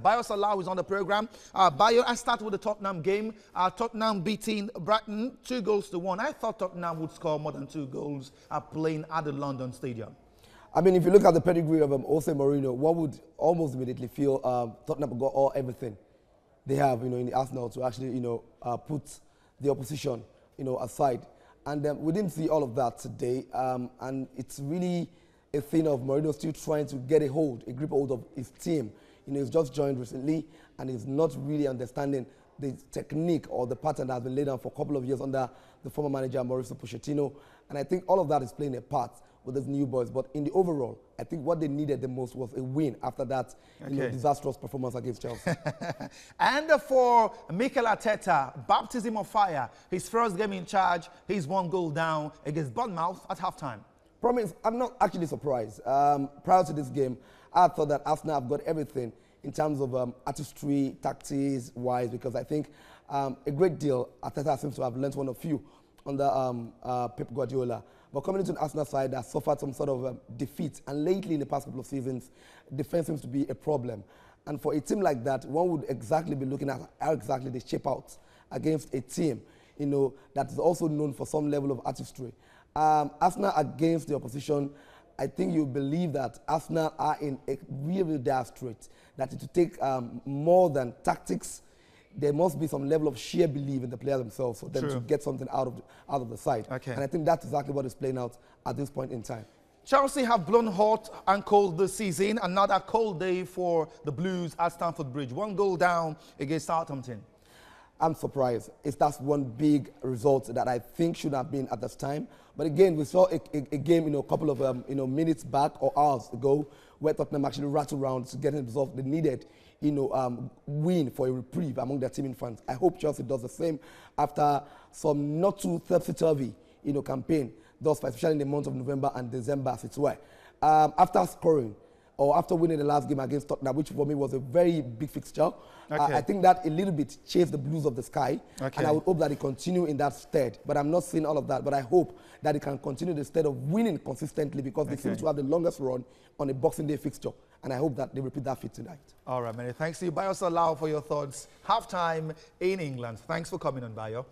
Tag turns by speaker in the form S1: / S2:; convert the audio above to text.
S1: Bayo Salau is on the program. Bayo, I start with the Tottenham game. Tottenham beating Brighton 2-1. I thought Tottenham would score more than 2 goals playing at the London Stadium.
S2: I mean, if you look at the pedigree of Jose Mourinho, one would almost immediately feel Tottenham got everything they have, in the Arsenal to actually, put the opposition, aside. And we didn't see all of that today. And it's really a thing of Mourinho still trying to get a grip hold of his team. He's just joined recently, and he's not really understanding the technique or the pattern that has been laid down for a couple of years under the former manager, Mauricio Pochettino. And I think all of that is playing a part with these new boys. But in the overall, I think what they needed the most was a win after that disastrous performance against Chelsea.
S1: And for Mikel Arteta, baptism of fire. His first game in charge, he's 1 goal down against Bournemouth at halftime.
S2: Promise, I'm not actually surprised. Prior to this game, I thought that Arsenal have got everything in terms of artistry, tactics-wise, because I think a great deal Arteta seems to have learnt one or few under Pep Guardiola. But coming into an Arsenal side that suffered some sort of defeat, and lately in the past couple of seasons, defense seems to be a problem. And for a team like that, one would exactly be looking at how exactly they shape out against a team, that is also known for some level of artistry. Arsenal against the opposition, I think you believe that Arsenal are in a really dire strait, that it will take more than tactics. There must be some level of sheer belief in the players themselves for them to get something out of the side.
S1: Okay.
S2: And I think that's exactly what is playing out at this point in time.
S1: Chelsea have blown hot and cold this season. Another cold day for the Blues at Stamford Bridge. 1 goal down against Southampton.
S2: I'm surprised. That's one big result that I think should have been at this time. But again, we saw a game, a couple of minutes back or hours ago, where Tottenham actually rattled around to get a result they needed, win for a reprieve among their team in France. I hope Chelsea does the same after some not too topsy-turvy, campaign, thus far, especially in the months of November and December, as it were. After scoring, or after winning the last game against Tottenham, which for me was a very big fixture, I think that a little bit chased the blues of the sky, and I would hope that it continue in that stead. But I'm not seeing all of that, but I hope that it can continue the stead of winning consistently, because they seem to have the longest run on a Boxing Day fixture, and I hope that they repeat that feat tonight.
S1: All right, many thanks to you, Bayo Salau, for your thoughts. Halftime in England. Thanks for coming on, Bayo.